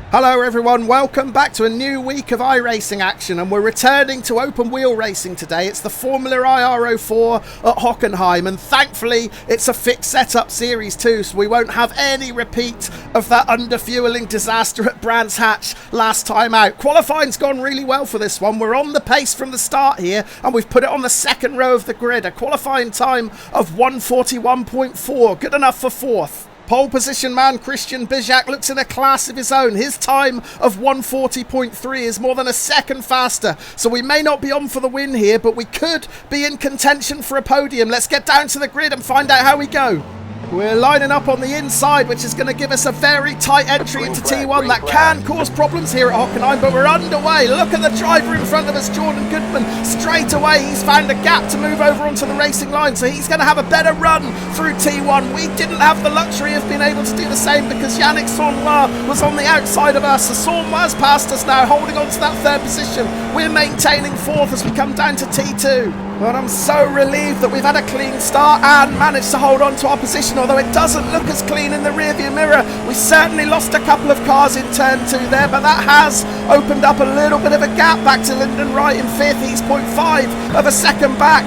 Hello everyone, welcome back to a new week of iRacing action, and we're returning to open wheel racing today. It's the Formula iR-04 at Hockenheim, and thankfully it's a fixed setup series too, so we won't have any repeat of that underfueling disaster at Brands Hatch last time out. Qualifying's gone really well for this one. We're on the pace from the start here, and we've put it on the second row of the grid. A qualifying time of 1:41.4, good enough for fourth. Pole position man Christian Bijak looks in a class of his own. His time of 1:40.3 is more than a second faster. So we may not be on for the win here, but we could be in contention for a podium. Let's get down to the grid and find out how we go. We're lining up on the inside, which is going to give us a very tight entry into T1. That can cause problems here at Hockenheim, but we're underway. Look at the driver in front of us, Jordan Goodman. Straight away, he's found a gap to move over onto the racing line, so he's going to have a better run through T1. We didn't have the luxury of being able to do the same because Yannick Saulnois was on the outside of us. So Saulnois passed us now, holding on to that third position. We're maintaining fourth as we come down to T2. But I'm so relieved that we've had a clean start and managed to hold on to our position, although it doesn't look as clean in the rearview mirror. We certainly lost a couple of cars in turn 2 there, but that has opened up a little bit of a gap back to Lyndon Wright in 5th. He's 0.5 of a second back.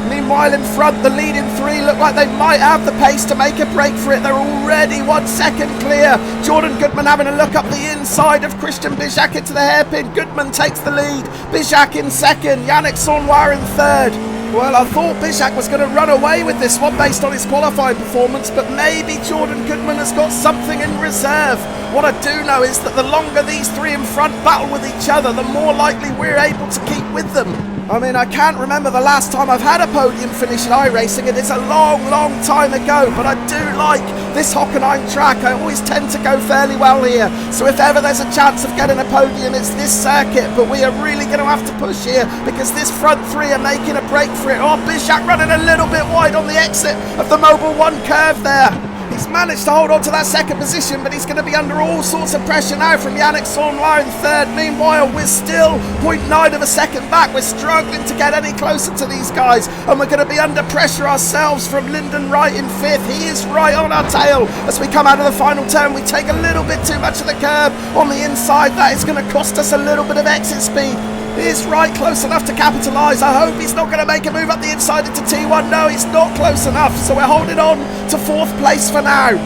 Meanwhile, in front, the lead in 3 look like they might have the pace to make a break for it. They're already 1 second clear. Jordan Goodman having a look up the inside of Christian Bijak into the hairpin. Goodman takes the lead. Bijak in second. Yannick Saulnois in third. Well, I thought Bijak was going to run away with this one based on his qualifying performance, but maybe Jordan Goodman has got something in reserve. What I do know is that the longer these 3 in front battle with each other, the more likely we're able to keep with them. I mean, I can't remember the last time I've had a podium finish in iRacing. It is a long, long time ago, but I do like this Hockenheim track. I always tend to go fairly well here. So if ever there's a chance of getting a podium, it's this circuit. But we are really going to have to push here because this front 3 are making a break for it. Oh, Bijak running a little bit wide on the exit of the Mobile 1 curve there. He's managed to hold on to that second position, but he's going to be under all sorts of pressure now from Yannick Saulnois in third. Meanwhile, we're still 0.9 of a second back. We're struggling to get any closer to these guys, and we're going to be under pressure ourselves from Lyndon Wright in 5th. He is right on our tail as we come out of the final turn. We take a little bit too much of the curb on the inside. That is going to cost us a little bit of exit speed. Is Wright close enough to capitalise? I hope he's not going to make a move up the inside into T1. No, he's not close enough, so we're holding on to 4th place for now.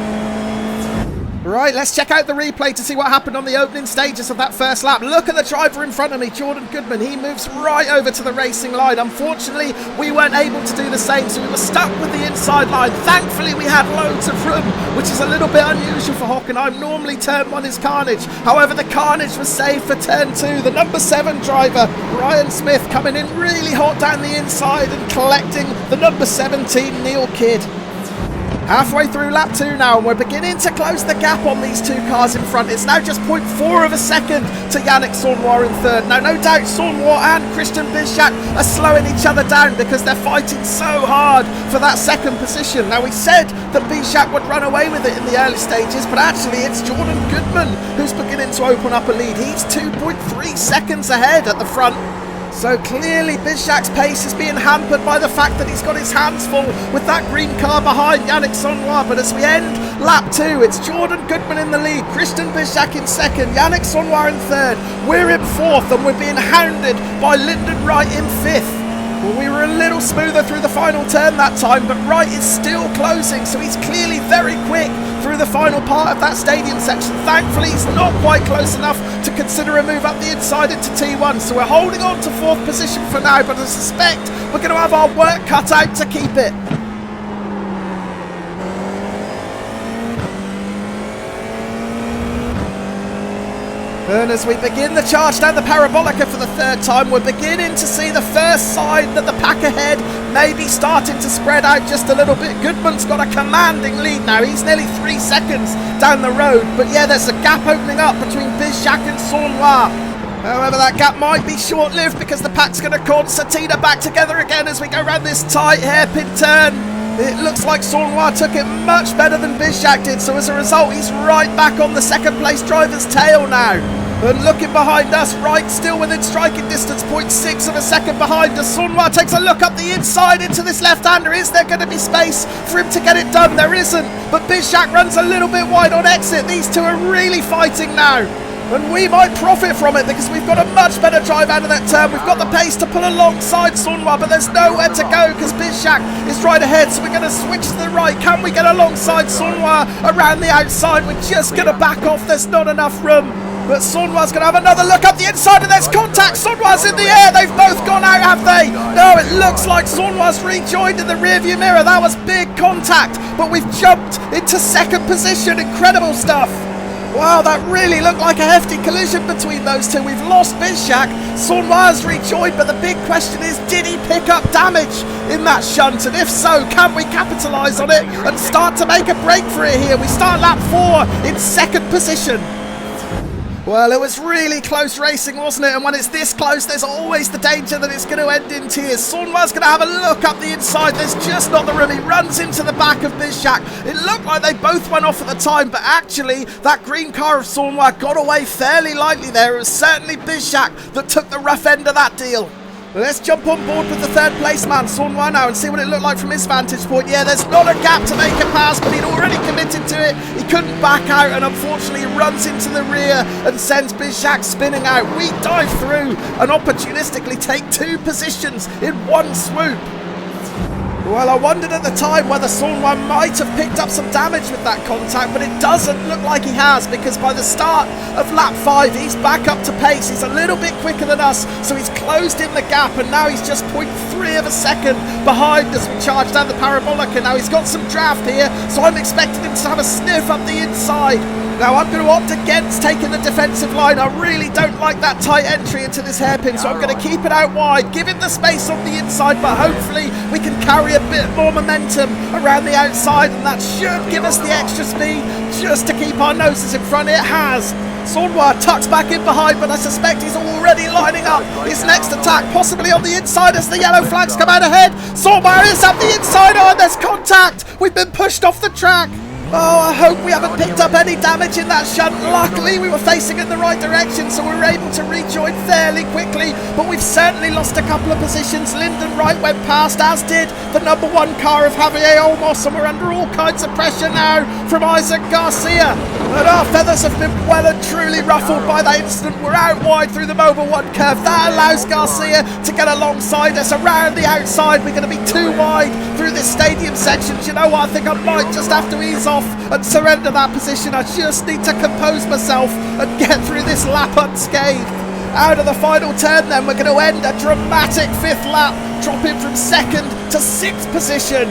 Right, let's check out the replay to see what happened on the opening stages of that first lap. Look at the driver in front of me, Jordan Goodman. He moves right over to the racing line. Unfortunately, we weren't able to do the same, so we were stuck with the inside line. Thankfully, we had loads of room, which is a little bit unusual for Hockenheim. Normally, turn 1 is carnage. However, the carnage was saved for turn 2. The number 7 driver, Ryan Smith, coming in really hot down the inside and collecting the number 17, Neil Kidd. Halfway through lap 2 now, and we're beginning to close the gap on these 2 cars in front. It's now just 0.4 of a second to Yannick Saulnois in third. Now, no doubt Saulnois and Christian Bijak are slowing each other down because they're fighting so hard for that second position. Now, we said that Bijak would run away with it in the early stages, but actually it's Jordan Goodman who's beginning to open up a lead. He's 2.3 seconds ahead at the front. So clearly Bijak's pace is being hampered by the fact that he's got his hands full with that green car behind Yannick Saulnois. But as we end lap 2, it's Jordan Goodman in the lead, Christian Bijak in second, Yannick Saulnois in third. We're in 4th and we're being hounded by Lyndon Wright in 5th. Well, we were a little smoother through the final turn that time, but Wright is still closing, so he's clearly very quick through the final part of that stadium section. Thankfully, he's not quite close enough to consider a move up the inside into T1, so we're holding on to 4th position for now, but I suspect we're going to have our work cut out to keep it. And as we begin the charge down the Parabolica for the 3rd time, we're beginning to see the first sign that the pack ahead may be starting to spread out just a little bit. Goodman's got a commanding lead now. He's nearly 3 seconds down the road. But yeah, there's a gap opening up between Bijak and Saulnois. However, that gap might be short-lived because the pack's going to call Satina back together again as we go around this tight hairpin turn. It looks like Saulnois took it much better than Bijak did, so as a result, he's right back on the second place driver's tail now. And looking behind us, Wright still within striking distance, 0.6 of a second behind us. Saulnois takes a look up the inside into this left-hander. Is there going to be space for him to get it done? There isn't, but Bijak runs a little bit wide on exit. These two are really fighting now. And we might profit from it because we've got a much better drive out of that turn. We've got the pace to pull alongside Sunwa, but there's nowhere to go because Bizjak is right ahead. So we're going to switch to the right. Can we get alongside Sunwa around the outside? We're just going to back off. There's not enough room. But Sunwa's going to have another look up the inside, and there's contact. Sunwa's in the air. They've both gone out, have they? No, it looks like Sunwa's rejoined in the rearview mirror. That was big contact, but we've jumped into second position. Incredible stuff. Wow, that really looked like a hefty collision between those two. We've lost Bizjak. Sunwa's rejoined, but the big question is, did he pick up damage in that shunt? And if so, can we capitalise on it and start to make a break for it here? We start lap 4 in second position. Well, it was really close racing, wasn't it? And when it's this close, there's always the danger that it's going to end in tears. Sunwa's going to have a look up the inside. There's just not the room. He runs into the back of Bizjak. It looked like they both went off at the time, but actually, that green car of Sunwa got away fairly lightly there. It was certainly Bizjak that took the rough end of that deal. Let's jump on board with the third place man, Sunwa, now and see what it looked like from his vantage point. Yeah, there's not a gap to make a pass, but he'd already committed to it. He couldn't back out, and unfortunately he runs into the rear and sends Bizjak spinning out. We dive through and opportunistically take 2 positions in one swoop. Well, I wondered at the time whether Sunwa might have picked up some damage with that contact, but it doesn't look like he has, because by the start of lap 5, he's back up to pace. He's a little bit quicker than us, so he's closed in the gap, and now he's just 0.3 of a second behind as we charge down the parabolic, and now he's got some draft here, so I'm expecting him to have a sniff up the inside. Now, I'm going to opt against taking the defensive line. I really don't like that tight entry into this hairpin, so I'm going to keep it out wide, give him the space on the inside, but hopefully we can carry a bit more momentum around the outside, and that should give us the extra speed just to keep our noses in front. It has. Sunwa tucks back in behind, but I suspect he's already lining up his next attack, possibly on the inside as the yellow flags come out ahead. Sunwa is up the inside. Oh, and there's contact. We've been pushed off the track. Oh, I hope we haven't picked up any damage in that shunt. Luckily, we were facing in the right direction, so we were able to rejoin fairly quickly, but we've certainly lost a couple of positions. Lyndon Wright went past, as did the number 1 car of Javier Olmos, and we're under all kinds of pressure now from Isaac Garcia. And our feathers have been well and truly ruffled by that incident. We're out wide through the Mobil 1 curve. That allows Garcia to get alongside us around the outside. We're going to be too wide through this stadium section. Do you know what? I think I might just have to ease off and surrender that position. I just need to compose myself and get through this lap unscathed. Out of the final turn then, we're going to end a dramatic 5th lap, dropping from 2nd to 6th position.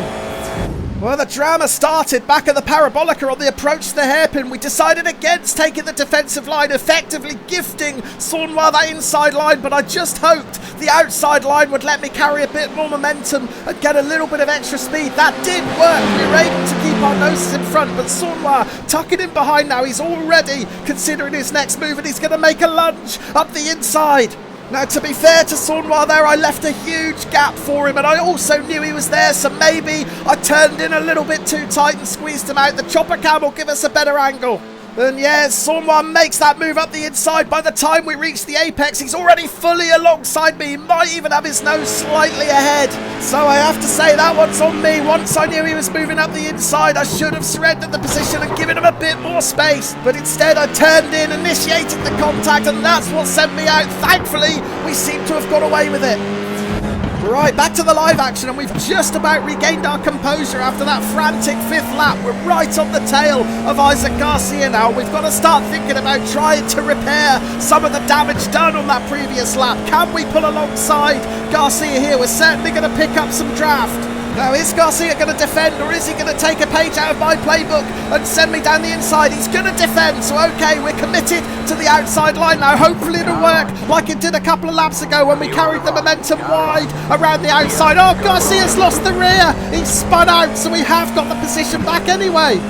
Well, the drama started back at the parabolica on the approach to the hairpin. We decided against taking the defensive line, effectively gifting Sunwa that inside line, but I just hoped the outside line would let me carry a bit more momentum and get a little bit of extra speed. That did work. We were able to keep our noses in front, but Sunwa tucking in behind now. He's already considering his next move, and he's going to make a lunge up the inside. Now, to be fair to Sunwa there, I left a huge gap for him, and I also knew he was there, so maybe I turned in a little bit too tight and squeezed him out. The chopper cam will give us a better angle. And yes, Sunwa makes that move up the inside. By the time we reach the apex, he's already fully alongside me. He might even have his nose slightly ahead. So I have to say that one's on me. Once I knew he was moving up the inside, I should have surrendered the position and given him a bit more space. But instead, I turned in, initiated the contact, and that's what sent me out. Thankfully, we seem to have got away with it. Right, back to the live action, and we've just about regained our composure after that frantic 5th lap. We're right on the tail of Isaac Garcia now. We've got to start thinking about trying to repair some of the damage done on that previous lap. Can we pull alongside Garcia here? We're certainly going to pick up some draft. Now, is Garcia going to defend, or is he going to take a page out of my playbook and send me down the inside? He's going to defend, so okay, we're committed to the outside line now. Hopefully it'll work like it did a couple of laps ago when we carried the momentum wide around the outside. Oh, Garcia's lost the rear. He's spun out, so we have got the position back anyway.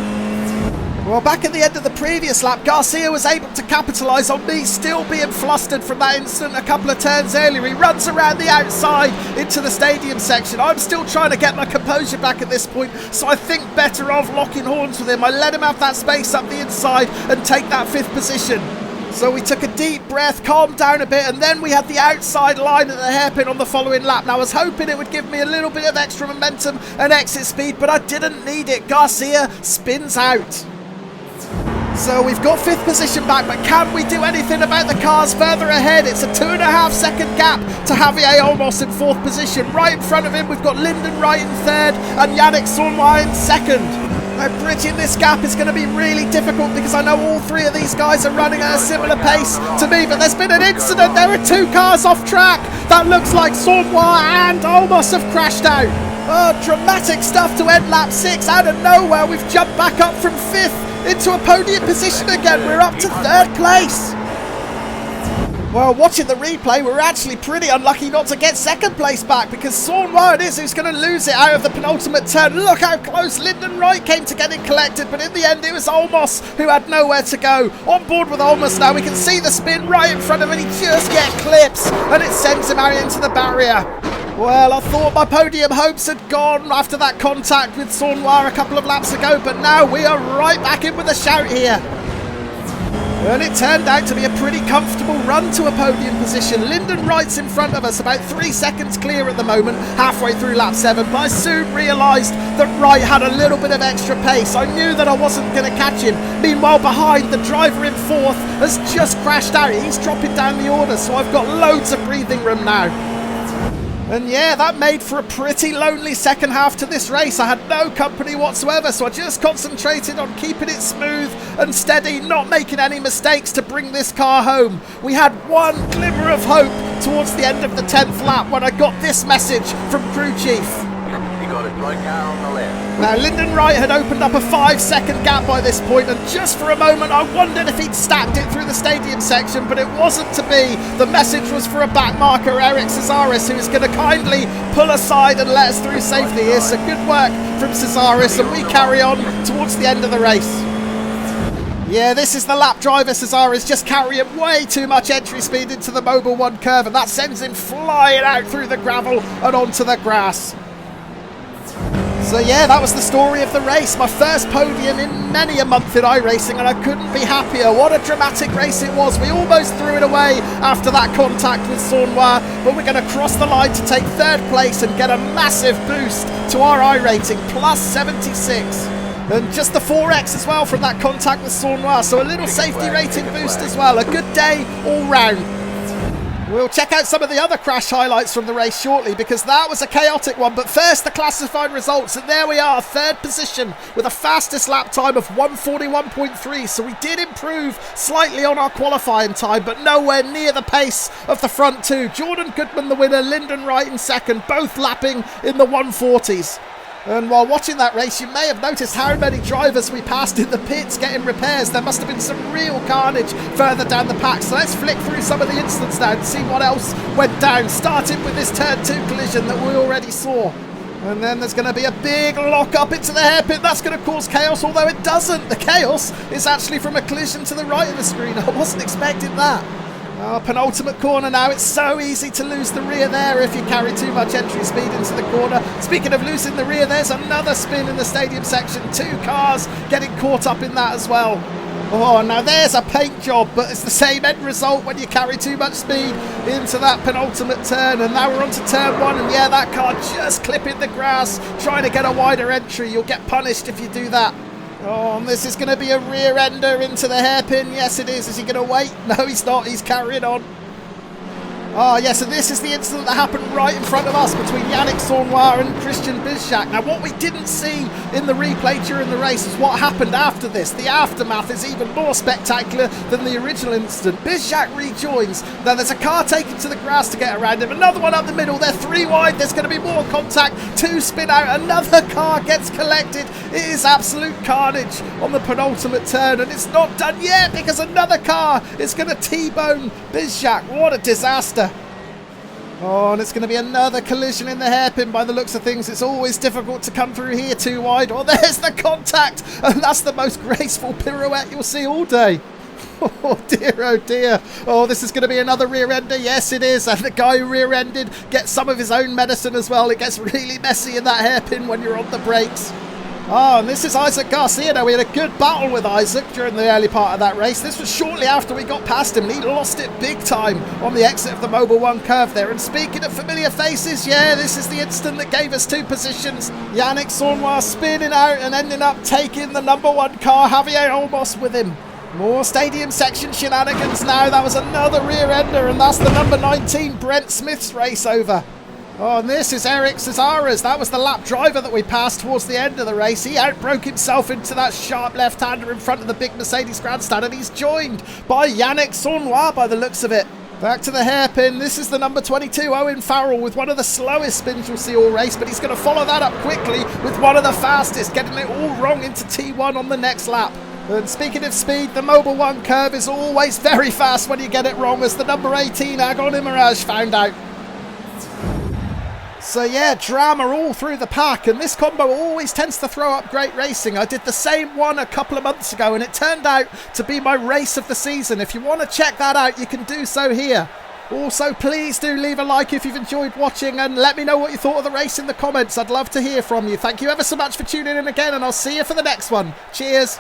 Well, back at the end of the previous lap, Garcia was able to capitalise on me still being flustered from that incident a couple of turns earlier. He runs around the outside into the stadium section. I'm still trying to get my composure back at this point, so I think better off locking horns with him. I let him have that space up the inside and take that 5th position. So we took a deep breath, calmed down a bit, and then we had the outside line at the hairpin on the following lap. Now, I was hoping it would give me a little bit of extra momentum and exit speed, but I didn't need it. Garcia spins out. So we've got 5th position back, but can we do anything about the cars further ahead? It's a 2.5 second gap to Javier Olmos in 4th position. Right in front of him, we've got Lyndon Wright in 3rd and Yannick Saulnois in 2nd. Now, bridging this gap is going to be really difficult because I know all 3 of these guys are running at a similar pace to me, but there's been an incident. There are 2 cars off track. That looks like Saulnois and Olmos have crashed out. Oh, dramatic stuff to end lap 6. Out of nowhere, we've jumped back up from 5th into a podium position again. We're up to 3rd place. Well, watching the replay, we're actually pretty unlucky not to get 2nd place back because Saulnois it is who's going to lose it out of the penultimate turn. Look how close Lyndon Wright came to getting collected, but in the end it was Olmos who had nowhere to go. On board with Olmos now, we can see the spin right in front of him, and he just gets clips and it sends him out into the barrier. Well, I thought my podium hopes had gone after that contact with Saulnois a couple of laps ago, but now we are right back in with a shout here. And it turned out to be a pretty comfortable run to a podium position. Lyndon Wright's in front of us, about 3 seconds clear at the moment, halfway through lap 7, but I soon realised that Wright had a little bit of extra pace. I knew that I wasn't going to catch him. Meanwhile, behind, the driver in 4th has just crashed out. He's dropping down the order, so I've got loads of breathing room now. And yeah, that made for a pretty lonely second half to this race. I had no company whatsoever, so I just concentrated on keeping it smooth and steady, not making any mistakes to bring this car home. We had one glimmer of hope towards the end of the 10th lap when I got this message from crew chief. You got it right now on the left. Now, Lyndon Wright had opened up a 5-second gap by this point, and just for a moment I wondered if he'd stacked it through the stadium section, but it wasn't to be. The message was for a back marker, Eric Cesaris, who is going to kindly pull aside and let us through safely here. So good work from Cesaris, and we carry on towards the end of the race. Yeah, this is the lap driver, Cesaris, just carrying way too much entry speed into the Mobil 1 curve, and that sends him flying out through the gravel and onto the grass. So yeah, that was the story of the race. My first podium in many a month in iRacing, and I couldn't be happier. What a dramatic race it was. We almost threw it away after that contact with Saulnois, but we're going to cross the line to take 3rd place and get a massive boost to our iRating, plus 76. And just the 4X as well from that contact with Saulnois, so a little safety rating boost as well. A good day all round. We'll check out some of the other crash highlights from the race shortly because that was a chaotic one. But first, the classified results. And there we are, 3rd position with a fastest lap time of 1:41.3. So we did improve slightly on our qualifying time, but nowhere near the pace of the front 2. Jordan Goodman the winner, Lyndon Wright in 2nd, both lapping in the 140s. And while watching that race, you may have noticed how many drivers we passed in the pits getting repairs. There must have been some real carnage further down the pack. So let's flick through some of the incidents now and see what else went down. Starting with this turn 2 collision that we already saw. And then there's going to be a big lock up into the hairpin. That's going to cause chaos, although it doesn't. The chaos is actually from a collision to the right of the screen. I wasn't expecting that. Oh, penultimate corner now. It's so easy to lose the rear there if you carry too much entry speed into the corner. Speaking of losing the rear, there's another spin in the stadium section. 2 cars getting caught up in that as well. Oh, now there's a paint job, but it's the same end result when you carry too much speed into that penultimate turn. And now we're on to turn 1, and yeah, that car just clipping the grass, trying to get a wider entry. You'll get punished if you do that. Oh, and this is going to be a rear ender into the hairpin. Yes, it is. Is he going to wait? No, he's not. He's carrying on. Oh, yes, so this is the incident that happened right in front of us between Yannick Saulnois and Christian Bizjak. Now, what we didn't see in the replay during the race is what happened after this. The aftermath is even more spectacular than the original incident. Bizjak rejoins. Now, there's a car taken to the grass to get around him. Another one up the middle. They're 3 wide. There's going to be more contact. 2 spin out. Another car gets collected. It is absolute carnage on the penultimate turn. And it's not done yet because another car is going to T-bone Bizjak. What a disaster. Oh, and it's going to be another collision in the hairpin by the looks of things. It's always difficult to come through here too wide. Oh, there's the contact. And that's the most graceful pirouette you'll see all day. Oh dear, oh dear. Oh, this is going to be another rear ender. Yes, it is. And the guy who rear ended gets some of his own medicine as well. It gets really messy in that hairpin when you're on the brakes. Oh, and this is Isaac Garcia. Now, we had a good battle with Isaac during the early part of that race. This was shortly after we got past him, and he lost it big time on the exit of the Mobil 1 curve there. And speaking of familiar faces, yeah, this is the instant that gave us 2 positions. Yannick Saulnois spinning out and ending up taking the number 1 car, Javier Olmos, with him. More stadium section shenanigans now. That was another rear ender, and that's the number 19 Brent Smith's race over. Oh, and this is Eric Cesara's. That was the lap driver that we passed towards the end of the race. He outbroke himself into that sharp left-hander in front of the big Mercedes grandstand, and he's joined by Yannick Saulnois by the looks of it. Back to the hairpin. This is the number 22, Owen Farrell, with one of the slowest spins you'll see all race, but he's going to follow that up quickly with one of the fastest, getting it all wrong into T1 on the next lap. And speaking of speed, the Mobil 1 curve is always very fast when you get it wrong, as the number 18, Agon Imiraj, found out. So yeah, drama all through the pack, and this combo always tends to throw up great racing. I did the same one a couple of months ago, and it turned out to be my race of the season. If you want to check that out, you can do so here. Also, please do leave a like if you've enjoyed watching, and let me know what you thought of the race in the comments. I'd love to hear from you. Thank you ever so much for tuning in again, and I'll see you for the next one. Cheers.